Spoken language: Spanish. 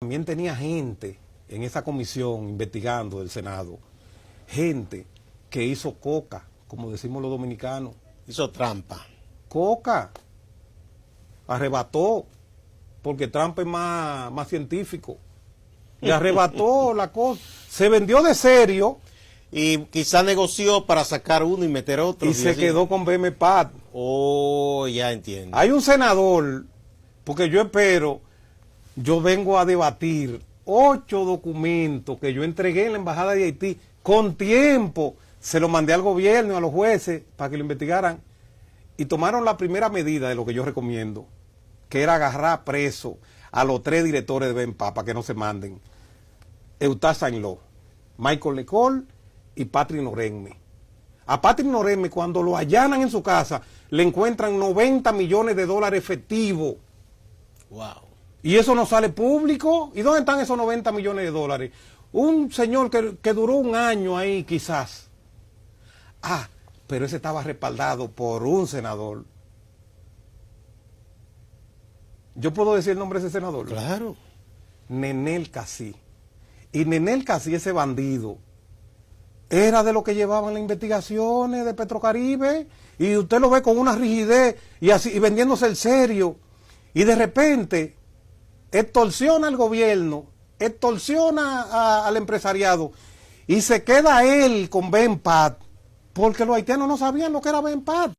también tenía gente en esa comisión investigando del Senado, gente que hizo coca, como decimos los dominicanos. Hizo trampa. Coca. Arrebató, porque Trump es más científico. Le arrebató la cosa. Se vendió de serio. Y quizá negoció para sacar uno y meter otro. Y se quedó con BMPAD. Oh, ya entiendo. Hay un senador, porque yo vengo a debatir 8 documentos que yo entregué en la Embajada de Haití con tiempo. Se los mandé al gobierno y a los jueces para que lo investigaran. Y tomaron la primera medida de lo que yo recomiendo, que era agarrar preso a los 3 directores de BMPAD para que no se manden. Eutah Sainló, Michael Lecol y Patrick Norenme. A Patrick Norenme, cuando lo allanan en su casa, le encuentran 90 millones de dólares efectivos. Wow. Y eso no sale público. ¿Y dónde están esos 90 millones de dólares? Un señor que duró un año ahí, quizás. Ah, pero ese estaba respaldado por un senador. ¿Yo puedo decir el nombre de ese senador? Claro. Nenel Casí. Y Nenel Casí, ese bandido, era de lo que llevaban las investigaciones de Petrocaribe, y usted lo ve con una rigidez y así, y vendiéndose el serio, y de repente extorsiona al gobierno, extorsiona al empresariado, y se queda él con BMPAD, porque los haitianos no sabían lo que era BMPAD.